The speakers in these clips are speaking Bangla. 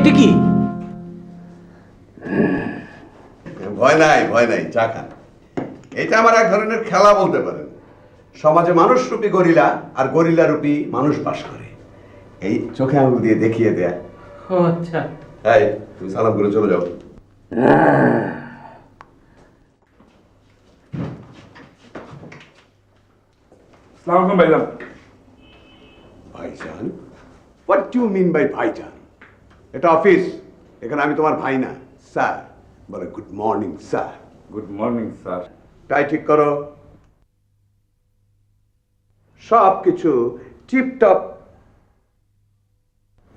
এটা কি? ভয় নাই, চা খান। এটা আমার এক ধরনের খেলা বলতে পারেন। সমাজে মানুষরূপী গরিলা আর গরিলা রূপী মানুষ বাস করে, এই চোখে আঙুল দিয়ে দেখিয়ে দেয়া। ও আচ্ছা। এই তুমি সালাম করে চলে যাও। আসসালামু আলাইকুম ভাইজান। ভাইজান? What do you mean by ভাইজান? এটা অফিস, এখানে আমি তোমার ভাই না, স্যার। বলে good morning sir. Good morning sir. Tie ঠিক করো, সব কিছু টিপটপ।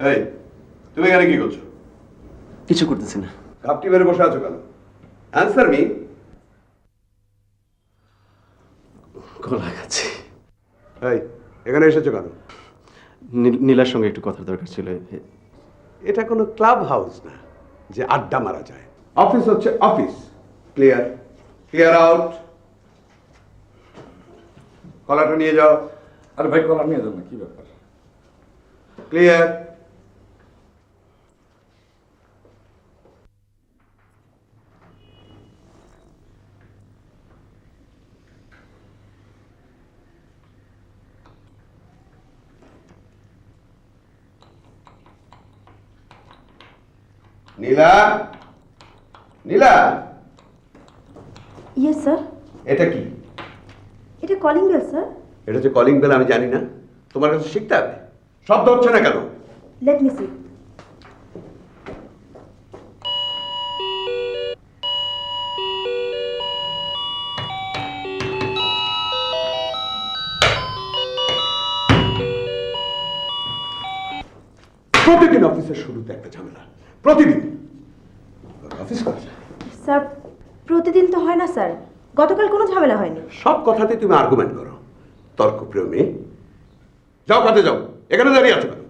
এই তুমি এখানে কি করছো? কিছু করতেছি না। ঘাপটি মেরে বসে আছো কেন? Answer me. গলা খাচ্ছি। এই এখানে এসেছো কেন? নীলার সঙ্গে একটু কথা দরকার ছিল। এটা কোনো ক্লাব হাউস না যে আড্ডা মারা যায়। অফিস হচ্ছে অফিস। ক্লিয়ার? Clear out. কলাটা নিয়ে যাও। আরে ভাই কলার নিয়ে যান না, কি ব্যাপার? ক্লিয়ার? নীলা, নীলা, ইয়েস স্যার। এটা কি? এটা কলিং বেল স্যার। এটা হচ্ছে কলিং বেল। আমি জানি না, তোমার কাছে শিখতে হবে। শব্দ হচ্ছে না কেন? Let me see. প্রতিদিন অফিসের শুরুতে একটা ঝামেলা, প্রতিদিন। অফিস করা যায়? স্যার প্রতিদিন তো হয় না স্যার, গতকাল কোনো ঝামেলা হয়নি। সব কথাতে তুমি আর্গুমেন্ট করো, তর্কপ্রিয় মেয়ে। যাও কাজে যাও, এখানে দাঁড়িয়ে আছো কেন?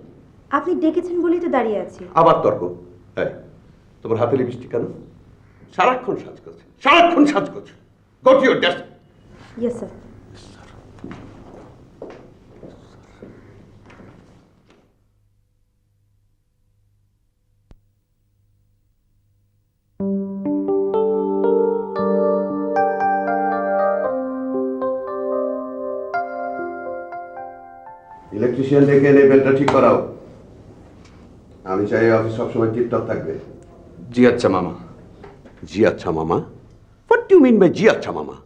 আপনি ডেকেছেন বলেই তো দাঁড়িয়ে আছি। আবার তর্ক? হ্যাঁ, তোমার হাতে লিপস্টিক কেন? সারাক্ষণ সাজ করছে, সারাক্ষণ সাজ করছে। Go to your desk. Yes sir. Electrician ডেকে এনে বেলটা ঠিক করাও। আমি চাই অফিস সবসময় টিপটপ থাকবে। জি আচ্ছা মামা। জি আচ্ছা মামা? What do you mean by জি আচ্ছা মামা?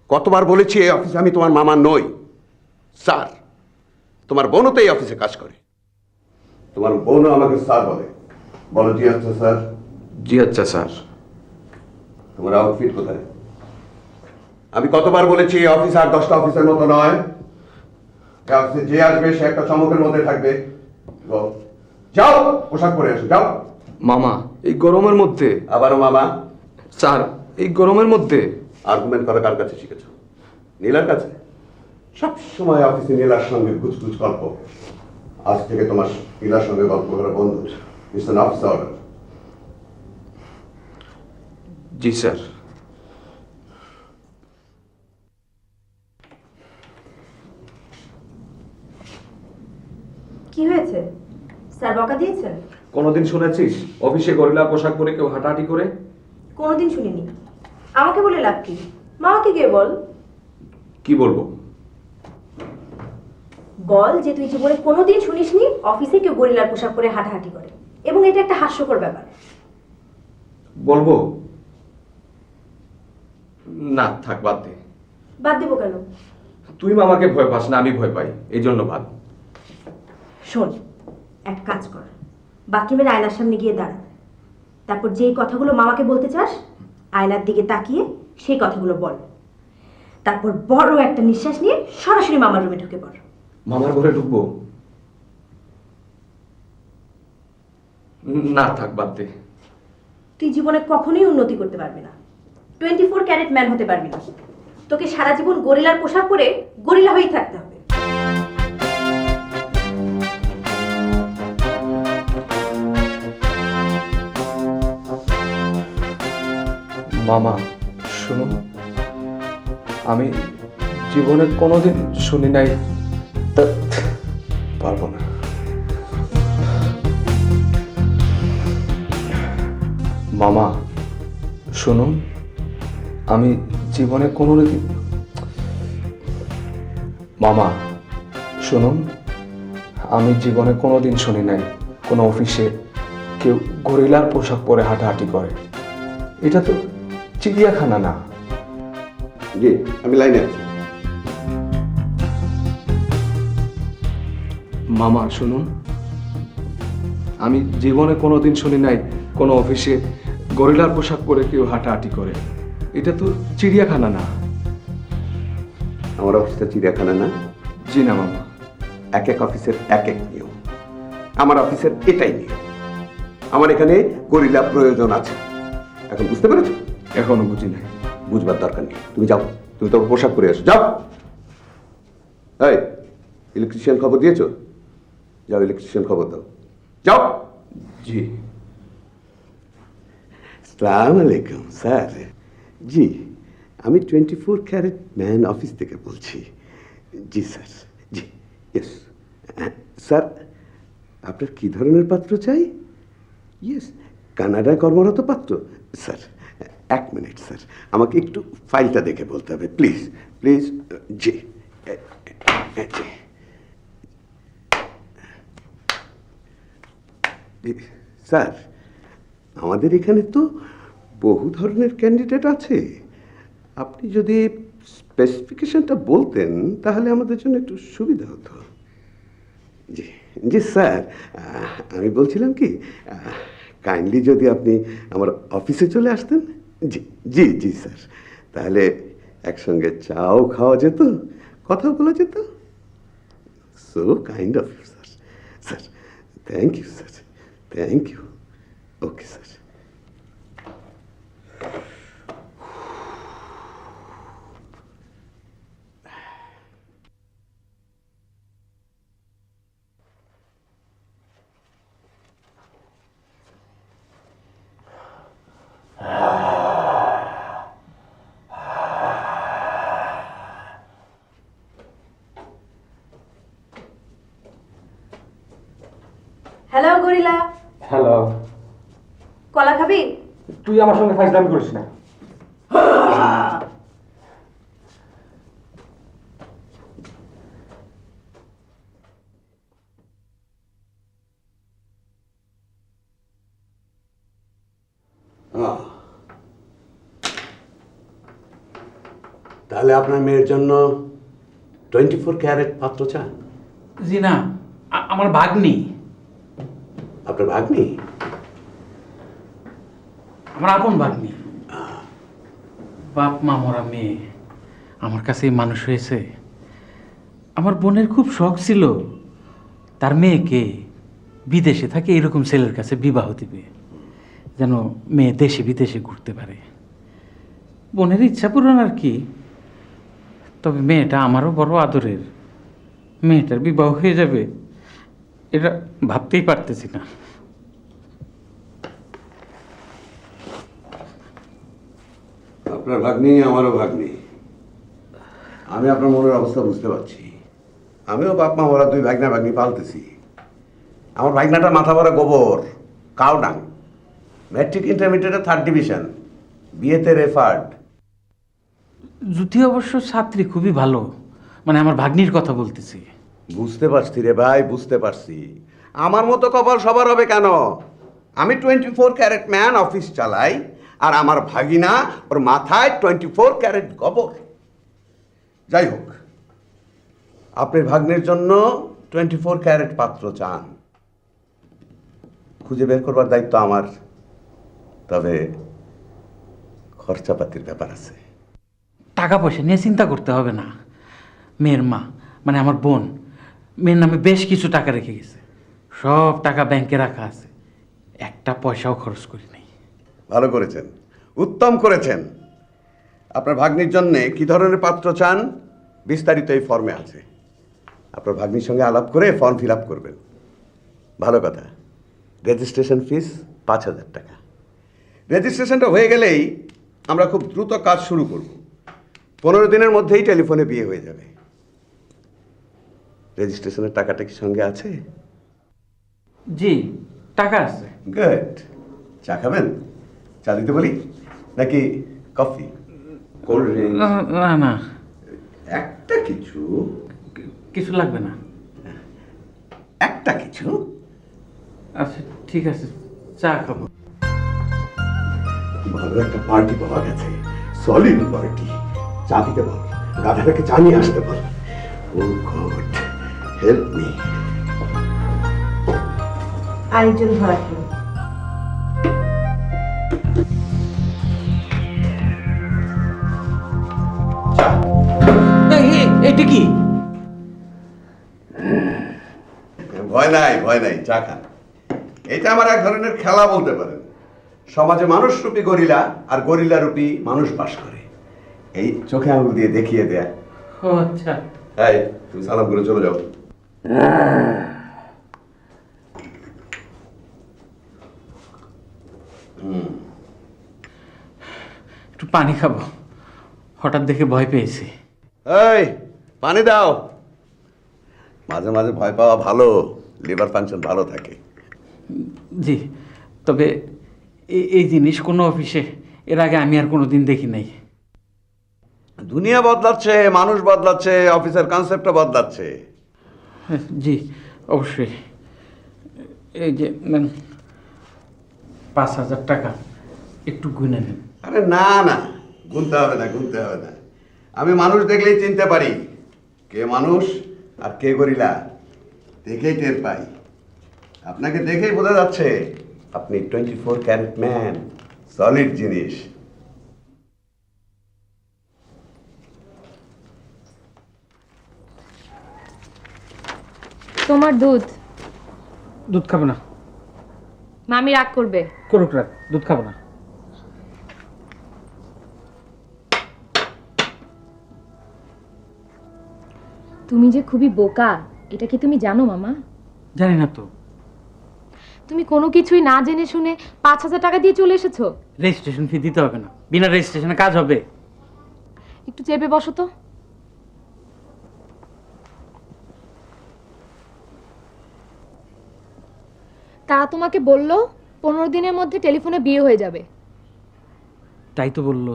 কতবার বলেছি এই অফিসে আমি তোমার মামা নই, স্যার। তোমার বোনও তো এই অফিসে কাজ করে, তোমার বোনও আমাকে স্যার বলে। বলো জি আচ্ছা স্যার। জি আচ্ছা স্যার। তোমার আউটফিট কোথায়? আমি কতবার বলেছি এই অফিস আর 10টা অফিসের মতো নয়। এই অফিসে যে আসবে সে একটা চমকের মধ্যে থাকবে। যাও পোশাক পরে এসো, যাও। মামা এই গরমের মধ্যে? আবারও মামা? স্যার এই গরমের মধ্যে? আর্গুমেন্ট করা কার কাছে শিখেছ? নীলার কাছে? সব সময় অফিসে নীলার সঙ্গে গুজগুজ গল্প। আজ থেকে তোমার নীলার সঙ্গে গল্প করা বন্ধ। It's an office order. G sir. কি হয়েছে স্যার, বকা দিয়েছেন? কোনোদিন শুনেছিস অফিসে গরিলা পোশাক পরে কেউ হাঁটাহাঁটি করে? কোনোদিন শুনিনি। আমাকে বলে লাভ কি? মামাকে গিয়ে বল। কি বলবো? বল যে তুই জীবনে কোনোদিন শুনিসনি অফিসে কেউ গরিলার পোশাক পরে হাঁটাহাঁটি করে, এবং এটা একটা হাস্যকর ব্যাপার। বলবো না, থাক বাদ দে। বাদ দেবো কেন? তুই মামাকে ভয় পাস না, আমি ভয় পাই, এই জন্য বাদ। শোন, এক কাজ কর, বাথরুমের আয়নার সামনে গিয়ে দাঁড়া। তারপর যেই কথাগুলো মামাকে বলতে চাস আয়নার দিকে তাকিয়ে সেই কথাগুলো বল। তারপর বড় একটা নিঃশ্বাস নিয়ে সরাসরি মামার রুমে ঢুকে পড়। মামার ঘরে ঢুকবো? না থাক বাদ দে। তুই জীবনে কখনোই উন্নতি করতে পারবি না, 24 ক্যারেট ম্যান হতে পারবি না। তোকে সারা জীবন গরিলার পোশাক পরে গরিলা হয়েই থাকতে হবে। মামা শুনুন, আমি জীবনে কোনোদিন শুনি নাই। পারবো না। মামা শুনুন, আমি জীবনে কোনো রকম মামা শুনুন, আমি জীবনে কোনোদিন শুনি নাই কোনো অফিসে কেউ গরিলার পোশাক পরে হাঁটাহাঁটি করে। এটা তো চিড়িয়াখানা না। জি, আমি লাইনে আছি। মামা শুনুন, আমি জীবনে কোনোদিন শুনি নাই কোনো অফিসে গরিলার পোশাক পরে কেউ হাঁটাহাঁটি করে। এটা তো চিড়িয়াখানা না। আমার অফিসটা চিড়িয়াখানা না। জি না মামা। এক এক অফিসের এক এক নিয়ম। আমার অফিসের এটাই নিয়ম। আমার এখানে গরিলা প্রয়োজন আছে। এখন বুঝতে পেরেছো? এখনো বুঝি নাই। বুঝবার দরকার নেই, তুমি যাও, তুমি তোমার পোশাক পরে আসো, যাও। এই ইলেকট্রিশিয়ান খবর দিয়েছো? যাও ইলেকট্রিশিয়ান খবর দাও, যাও। জি। আসসালামু আলাইকুম স্যার। জি, আমি 24 ক্যারেট ম্যান অফিস থেকে বলছি। জি স্যার, জি, ইয়েস। স্যার, আপনার কি ধরনের পাত্র চাই? ইয়েস, কানাডায় কর্মরত পাত্র। স্যার, এক মিনিট স্যার, আমাকে একটু ফাইলটা দেখে বলতে হবে, please please. G, G sir, আমাদের এখানে তো বহু ধরনের ক্যান্ডিডেট আছে। আপনি যদি স্পেসিফিকেশনটা বলতেন তাহলে আমাদের জন্য একটু সুবিধা হতো। জি জি স্যার, আমি বলছিলাম কি, কাইন্ডলি যদি আপনি আমার অফিসে চলে আসতেন। জি জি জি স্যার, তাহলে একসঙ্গে চাও খাওয়া যেত, কথাও বলা যেত। So kind of you sir. Sir, thank you sir, thank you. Okay sir. Hello gorilla, hello. কলা খাবি? তুই আমার সঙ্গে ফাইজলামি করিস না। তাহলে আপনার মেয়ের জন্য 24 ক্যারেট পাত্র চান? জি না, আমার ভাগ্নি। আপনার ভাগ্নি? আমার আপন ভাগ্নি। বাপ মা মরা মেয়ে আমার কাছেই মানুষ হয়েছে। আমার বোনের খুব শখ ছিল তার মেয়েকে বিদেশে থাকে এরকম ছেলের কাছে বিবাহ দিবে, যেন মেয়ে দেশে বিদেশে ঘুরতে পারে। বোনের ইচ্ছা পূরণ আর কি। তবে মেয়েটা আমারও বড় আদরের। মেয়েটার বিবাহ হয়ে যাবে এটা ভাবতেই পারতেছি না। আপনার ভাগ্নি আমারও ভাগ্নি। আমি আপনার মনের অবস্থা বুঝতে পারছি। আমিও বাপ মা ওরা দুই ভাগনা ভাগ্নি পালতেছি। আমার ভাগনাটা মাথা ভরা গোবর, কাউডাং, ম্যাট্রিক ইন্টারমিডিয়েটে 3rd ডিভিশন, বিয়েতে রেফার্ড। জ্যোতি অবশ্য ছাত্রী, খুবই ভালো। মানে আমার ভাগ্নির কথা বলতেছি। বুঝতে পারছি রে ভাই, বুঝতে পারছি। আমার মতো কপাল সবার হবে কেন? আমি 24 ক্যারেট ম্যান অফিস চালাই, আর আমার ভাগিনা ওর মাথায় 24 ক্যারেট গোবর। যাই হোক, আপনার ভাগ্নের জন্য 24 ক্যারেট পাত্র চান, খুঁজে বের করবার দায়িত্ব আমার। তবে খরচাপাতির ব্যাপার আছে। টাকা পয়সা নিয়ে চিন্তা করতে হবে না। মেয়ের মা মানে আমার বোন মেয়ের নামে বেশ কিছু টাকা রেখে গেছে। সব টাকা ব্যাংকে রাখা আছে, একটা পয়সাও খরচ করি নাই। ভালো করেছেন, উত্তম করেছেন। আপনার ভাগ্নির জন্য কি ধরনের পাত্র চান বিস্তারিত এই ফর্মে আছে। আপনার ভাগ্নির সঙ্গে আলাপ করে ফর্ম ফিল আপ করবেন। ভালো কথা। রেজিস্ট্রেশন ফিস 5,000 টাকা। রেজিস্ট্রেশনটা হয়ে গেলেই আমরা খুব দ্রুত কাজ শুরু করব। 15 দিনের মধ্যেই টেলিফোনে বিয়ে হয়ে যাবে। রেজিস্ট্রেশনের টাকাটা কি সঙ্গে আছে? জি, টাকা আছে। গুড। চা খাবেন? চা দিতে বলি নাকি কফি, কোল্ড ড্রিঙ্ক? না না, একটা কিছু, কিছু লাগবে না। একটা কিছু। আচ্ছা ঠিক আছে, চা খাবো। ভালো একটা পার্টি পাওয়া গেছে, সলিড পার্টি। চা দিতে বল, গাধাটাকে চা নিয়ে আসতে বল। ও গড, হেল্প মি। আরেকজন ধরা খেলো। চা। এটা কি? ভয় নাই, ভয় নাই, চা খান। এটা আমার এক ধরনের খেলা বলতে পারেন। সমাজে মানুষরূপী গরিলা আর গরিলা রূপী মানুষ বাস করে, এই চোখে আঙুল দিয়ে দেখিয়ে দেয়া। ও আচ্ছা। এই তুমি সালাম করে চলে যাও। একটু পানি খাবো, হঠাৎ দেখে ভয় পেয়েছি। এই পানি দাও। মাঝে মাঝে ভয় পাওয়া ভালো, লিভার ফাংশন ভালো থাকে। জি, তবে এই জিনিস কোনো অফিসে এর আগে আমি আর কোনো দিন দেখি নাই। দুনিয়া বদলাচ্ছে, মানুষ বদলাচ্ছে, অফিসের কনসেপ্টও বদলাচ্ছে। জি অবশ্যই। এই যে নেন 5,000 টাকা, একটু গুনে নেন। আরে না না, গুনতে হবে না, গুনতে হবে না। আমি মানুষ দেখলেই চিনতে পারি কে মানুষ আর কে গরিলা, দেখেই টের পাই। আপনাকে দেখেই বোঝা যাচ্ছে আপনি 24 ক্যারেট ম্যান, সলিড জিনিস। তোমার দুধ। দুধ খাবো না। মামি রাগ করবে। করুক রাখ, দুধ খাবো না। তুমি যে খুবই বোকা, এটা কি তুমি জানো মামা? জানি না তো। তুমি কোনো কিছুই না জেনে শুনে 5,000 টাকা দিয়ে চলে এসেছো। রেজিস্ট্রেশন ফি দিতে হবে না, বিনা রেজিস্ট্রেশনে কাজ হবে। একটু চেপে বসো তো। তারা তোমাকে বললো 15 দিনের মধ্যে টেলিফোনে বিয়ে হয়ে যাবে। তাই তো বললো।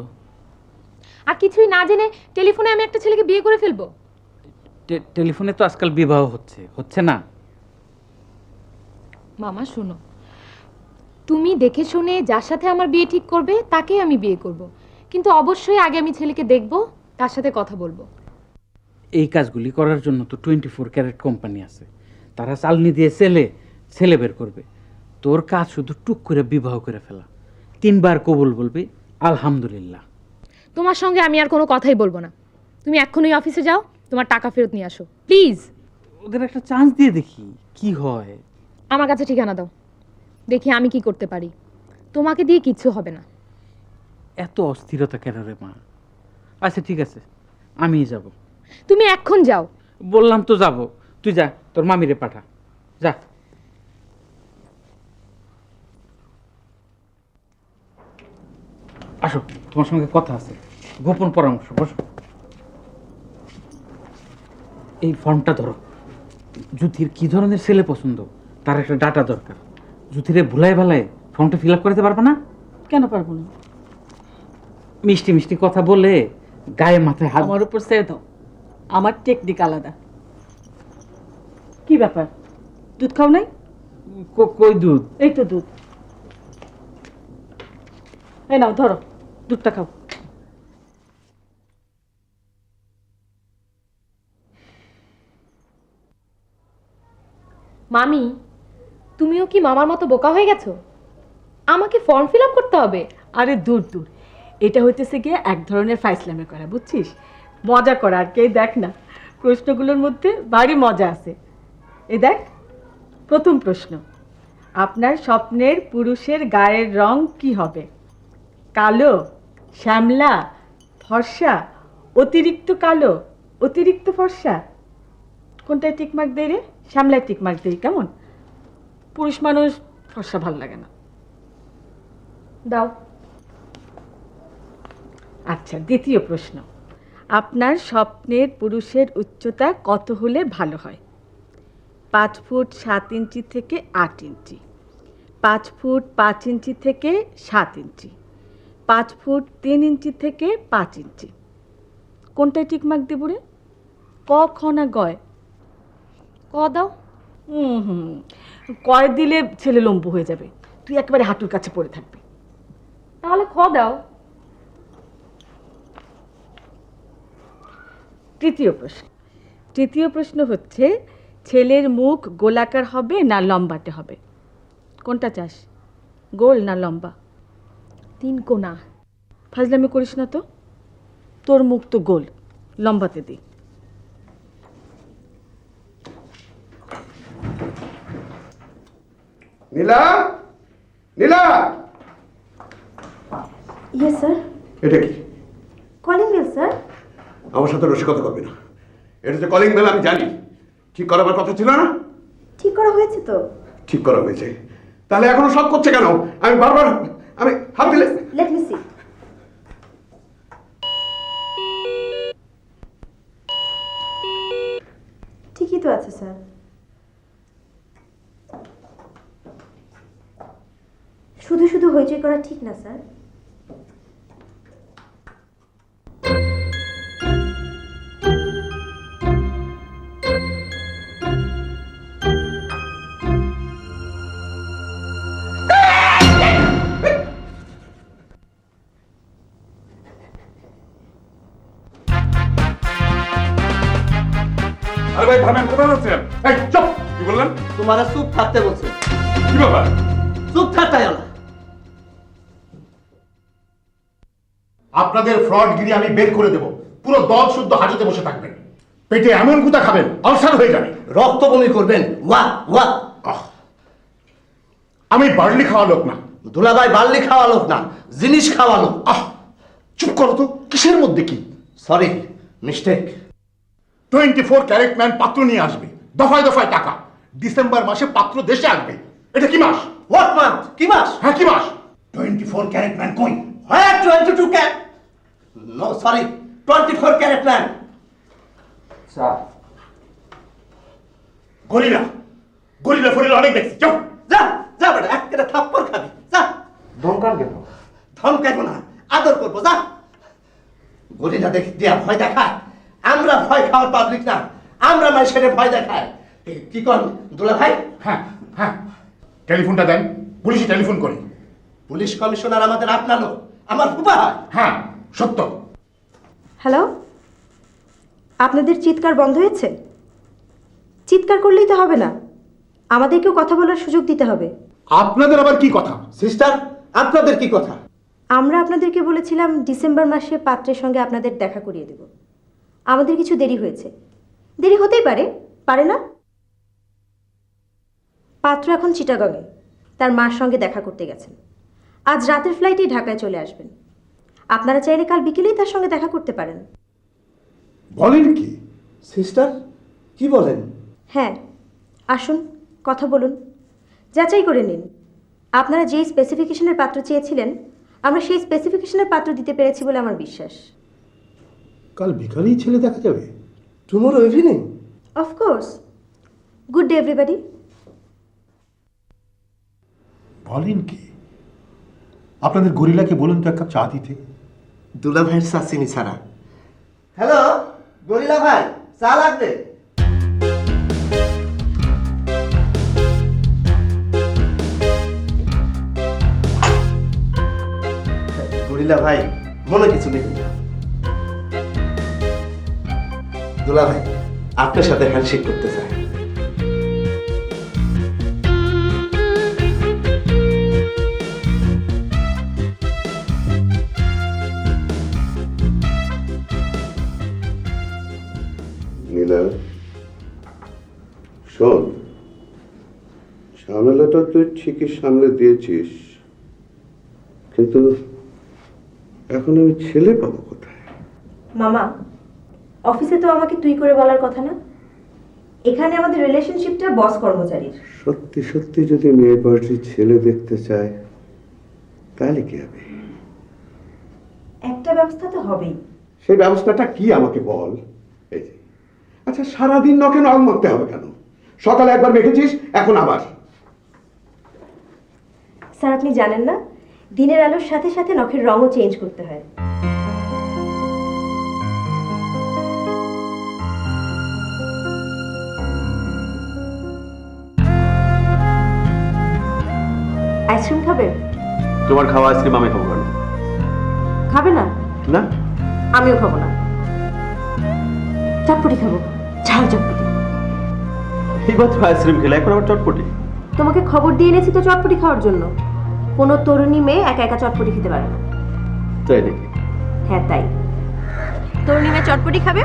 আর কিছুই না জেনে টেলিফোনে আমি একটা ছেলেকে বিয়ে করে ফেলবো? টেলিফোনে তো আজকাল বিবাহ হচ্ছে না। মামা শোনো, তুমি দেখে শুনে যার সাথে আমার বিয়ে ঠিক করবে তাকেই আমি বিয়ে করব, কিন্তু অবশ্যই আগে আমি ছেলেকে দেখব, তার সাথে কথা বলবো। এই কাজগুলি করার জন্য তো 24 ক্যারেট কোম্পানি আছে, তারা চালনি দিয়ে ছেলে বের করবে। তোর কাজ শুধু টুক করে বিবাহ করে ফেলা, 3 বার কবুল বলবি আলহামদুলিল্লাহ। তোমার সঙ্গে আমি আর কোনো কথাই বলবো না। তুমি এক্ষুনি অফিসে যাও, তোমার টাকা ফেরত নিয়ে আসো প্লিজ। ওদের একটা চান্স দিয়ে দেখি কি হয়। আমার কাছে ঠিকানা দাও, দেখি আমি কি করতে পারি। তোমাকে দিয়ে কিচ্ছু হবে না। এত অস্থিরতা কেন রে মা? আচ্ছা ঠিক আছে, আমিই যাব। তুমি এখন যাও। বললাম তো যাব, তুই যা, তোর মামিরে পাঠা, যা। আসো, তোমার সঙ্গে কথা আছে, গোপন পরামর্শ। বসো। এই ফর্মটা ধরো। জ্যোতির কি ধরনের ছেলে পছন্দ তার একটা ডাটা দরকার। জ্যোতিরে ভুলাই ভালায় ফর্মটা ফিল আপ করতে পারবে না? কেন পারবো না? মিষ্টি মিষ্টি কথা বলে গায়ে মাথায় হাত। আমার উপর ছেড়ে দাও, আমার টেকনিক আলাদা। কি ব্যাপার, দুধ খাও নাই? কই দুধ? এই তো দুধ, এই নাও ধরো, দুধটা খাও। মামি, তুমিও কি মামার মতো বোকা হয়ে গেছো? আমাকে ফর্ম ফিল আপ করতে হবে? আরে দূর দূর, এটা হইতেছে গিয়ে এক ধরনের ফাইসলামে করা, বুঝছিস? মজা করা আর কে। দেখ না, প্রশ্নগুলোর মধ্যে ভারী মজা আছে। এই দেখ, প্রথম প্রশ্ন, আপনার স্বপ্নের পুরুষের গায়ের রং কি হবে? কালো, শ্যামলা, ফর্সা, অতিরিক্ত কালো, অতিরিক্ত ফর্সা? কোনটায় টিকমার্ক দেয় রে? শ্যামলায় টিকমার্ক দেয়। কেমন? পুরুষ মানুষ ফর্সা ভাল লাগে না। দাও। আচ্ছা, দ্বিতীয় প্রশ্ন, আপনার স্বপ্নের পুরুষের উচ্চতা কত হলে ভালো হয়? 5 ফুট 7 ইঞ্চি থেকে 8 ইঞ্চি, 5 ফুট 5 ইঞ্চি থেকে 7 ইঞ্চি, 5 ফুট 3 ইঞ্চি থেকে 5 ইঞ্চি। কোনটায় টিকমার্ক দেব রে? ক, খ না গয়? ক দাও। হুম, কয় দিলে ছেলে লম্বু হয়ে যাবে, তুই একেবারে হাঁটুর কাছে পড়ে থাকবি। তাহলে খ দাও। তৃতীয় প্রশ্ন হচ্ছে, ছেলের মুখ গোলাকার হবে না লম্বাটে হবে? কোনটা চাস, গোল না লম্বা? 3 কোনা। ফাজলামি করিস না তো, তোর মুখ তো গোল, লম্বাতে দি। নীলা, নীলা, ইয়েস স্যার। এটা কি? Calling bell sir. আমার সাথে রসিকতা করবি না। এটা যে কলিং বেল আমি জানি। ঠিক করাবার কথা ছিল না? ঠিক করা হয়েছে তো। ঠিক করা হয়েছে, তাহলে এখনো শক করছে কেন? আমি বারবার আমি হাত দিলে। Let me see. ঠিকই তো আছে স্যার। শুধু শুধু হইচই করা ঠিক না স্যার। আরে ভাই থামেন, কোথায় যাচ্ছেন? এই চুপ! কি বললেন? তোমারা চুপ থাকতে বলছে। কি ব্যাপার? চুপ থাকতে না। আপনাদের ফ্রডগিরি আমি বের করে দেব। পুরো দল শুদ্ধ হাঁটুতে বসে থাকবেন, পেটে এমন গুতা খাবেন আলসার হয়ে যাবে, রক্ত বমি করবেন। ওয়া ওয়া। আমি বার্লি খাওয়া লোক না। দুলাভাই বার্লি খাওয়া লোক না, জিনিস খাওয়া লোক। চুপ করো তো, কিসের মধ্যে কি? Sorry, mistake. 24 ক্যারেট ম্যান পাত্র নিয়ে আসবে, দফায় দফায় টাকা। ডিসেম্বর মাসে পাত্র দেশে আসবে। এটা কি মাস? What month? কি মাস? হ্যাঁ কি মাস? 24 ক্যারেট ম্যান কই? হ্যাঁ 22 carat. No sorry, 24 carat man. Sir gorilla, gorilla ফরিলা অনেক দেখছি। যাও যা যা বেটা, একটা থাপ্পড় খাবি। যা। ধমকান কেন? ধমকাইবো না, আদর করবো। যা। গরিলা দেখ দিয়া ভয় দেখায়। আমরা ভয় খাওয়ার পাবলিক না, আমরা মানুষের ভয় দেখায়। কি কর দুলাভাই? হ্যাঁ হ্যাঁ, টেলিফোনটা দেন, পুলিশে টেলিফোন করি। পুলিশ কমিশনার আমাদের আপনার লোক, আমার ফুপা হয়। হ্যাঁ সত্য। হ্যালো, আপনাদের চিৎকার বন্ধ হয়েছে? চিৎকার করলেই তো হবে না, আমাদেরকেও কথা বলার সুযোগ দিতে হবে। আপনাদের আবার কি কথা? সিস্টার, আপনাদের কি কথা? আমরা আপনাদেরকে বলেছিলাম ডিসেম্বর মাসে পাত্রের সঙ্গে আপনাদের দেখা করিয়ে দেব। আমাদের কিছু দেরি হয়েছে। দেরি হতেই পারে, পারে না? পাত্র এখন চিটাগংয়ে তার মার সঙ্গে দেখা করতে গেছেন। আজ রাতের ফ্লাইটেই ঢাকায় চলে আসবেন। আপনারা চাইলে কাল বিকেলেই তার সঙ্গে দেখা করতে পারেন। বলেন কি? সিস্টার কি বলেন? হ্যাঁ, আসুন কথা বলুন, যাচাই করে নিন। আপনারা যেই স্পেসিফিকেশনের পাত্র চেয়েছিলেন, আমরা সেই স্পেসিফিকেশনের পাত্র দিতে পেরেছি বলে আমার বিশ্বাস। কাল বিকালেই ছেলে দেখা যাবে? Tomorrow evening? Of course. Good day everybody. বলেন কি? আপনাদের গরিলাকে বলুন তো এক কাপ চা দিতে। দুলাভাইয়ের চা চিনি ছাড়া। হ্যালো গরিলা ভাই, চা লাগবে? গরিলা ভাই মনে কিছু নেই। দুলা ভাই আপনার সাথে হ্যান্ডশেক করতে চাই। নীলা, শোন, ঝামেলাটা তুই ঠিকই সামলে দিয়েছিস, কিন্তু এখন আমি ছেলে পাবো কোথায়? মামা, অফিসে তো আমাকে তুই করে বলার কথা না। এখানে আমাদের রিলেশনশিপটা বস কর্মচারীর। সত্যি সত্যি যদি মেয়ে পার্টির ছেলে দেখতে চায় তাহলে কি হবে? একটা ব্যবস্থা তো হবেই। সেই ব্যবস্থাটা কি আমাকে বল। এই যে, আচ্ছা সারাদিন নখে নখ মাখতে হবে কেন? সকালে একবার মেখেছিস, এখন আবার। স্যার আপনি জানেন না, দিনের আলোর সাথে সাথে নখের রঙও চেঞ্জ করতে হয়। আইসক্রিম খাবে? তোমার খাওয়া আইসক্রিম আমি খাবো কেন? খাবে না? না, আমিও খাবো না। চটপটি খাবো, ঝাল চটপটি। এইবার তো আইসক্রিম খেলে এখন আবার চটপটি। তোমাকে খবর দিয়ে এনেছি তো চটপটি খাওয়ার জন্য। কোনো তরুণী মেয়ে একা একা চটপটি খেতে পারে না। তাই নাকি? হ্যাঁ তাই। তরুণী মেয়ে চটপটি খাবে,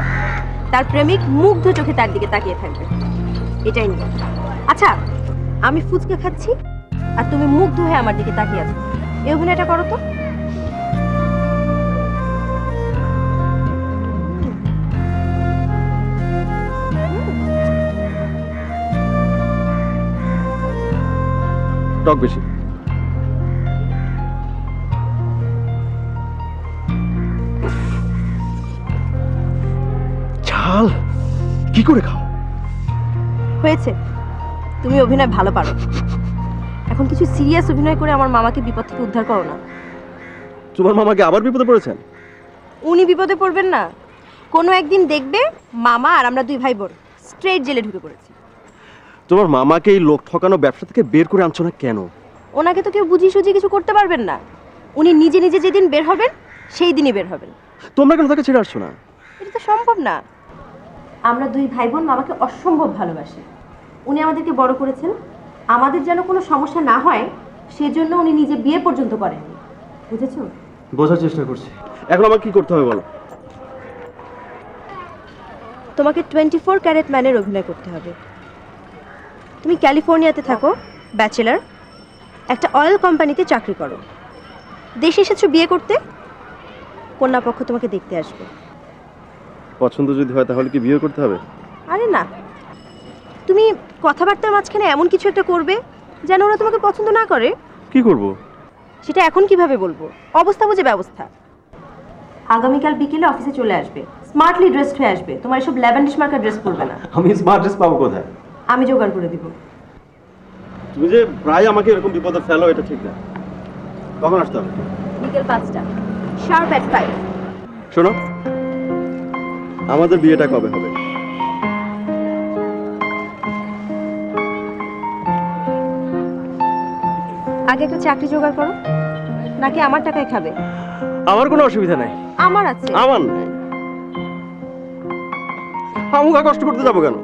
তার প্রেমিক মুগ্ধ চোখে তার দিকে তাকিয়ে থাকবে, এটাই নিয়ম। আচ্ছা, আমি ফুচকা খাচ্ছি আর তুমি মুগ্ধ হয়ে আমার দিকে তাকিয়ে আছো, এই অভিনয়টা করো তো। টক বেশি। ঝাল কি করে খাও? হয়েছে, তুমি অভিনয় ভালো পারো। এখন কিছু সিরিয়াস অভিনয় করে আমার মামাকে বিপদ থেকে উদ্ধার করো না। তোমার মামাকে আবার বিপদে পড়েছেন? উনি বিপদে পড়বেন না, কোনো একদিন দেখবে মামা আর আমরা দুই ভাই বোন স্ট্রেট জেলে ঢুকে পড়েছি। তোমার মামাকে এই লোক ঠকানো ব্যবসা থেকে বের করে আনছো না কেন? ওনাকে তো কেউ বুঝিয়ে সুঝিয়ে কিছু করতে পারবেন না। উনি নিজে নিজে যেদিন বের হবেন সেই দিনই বের হবেন। তোমরা কেন তাকে ছেড়ে আসছো না? এটা তো সম্ভব না। আমরা দুই ভাই বোন মামাকে অসম্ভব ভালোবাসি। উনি আমাদেরকে বড় করেছেন, আমাদের যেন কোনো সমস্যা না হয় সেজন্য উনি নিজে বিয়ে পর্যন্ত করেননি, বুঝেছো? বোঝার চেষ্টা করছি। এখন আমার কি করতে হবে বলো? তোমাকে 24 ক্যারেট ম্যানের অভিনয় করতে হবে। তুমি ক্যালিফোর্নিয়াতে থাকো, ব্যাচেলার, একটা অয়েল কোম্পানিতে চাকরি করো, দেশে এসেছো বিয়ে করতে, কন্যাপক্ষ তোমাকে দেখতে আসবে। পছন্দ যদি হয় তাহলে কি বিয়ে করতে হবে? আরে না, তুমি কথাবার্তার মাঝখানে এমন কিছু একটা করবে যেন ওরা তোমাকে পছন্দ না করে। কি করব? সেটা এখন কিভাবে বলবো, অবস্থা বুঝে ব্যবস্থা। আগামীকাল বিকেলে অফিসে চলে আসবে, স্মার্টলি ড্রেসড হয়ে আসবে, তোমার এসব ল্যাভেন্ডিশ মার্কা ড্রেস পরবে না। আমি স্মার্ট ড্রেস পাবো কোথায়? আমি জোগাড় করে দিব। তুমি যে প্রায় আমাকে এরকম বিপদে ফেলো, এটা ঠিক না। কখন আসতে হবে? বিকেল 5টা, শার্প এট 5। শোনো, আমাদের বিয়েটা কবে হবে? আগে একটা চাকরি জোগাড় করো, নাকি আমার টাকায় খাবে? আমার কোনো অসুবিধা নাই। আমার আছে। আমার নাই। আমুকা কষ্ট করতে যাবো কেন?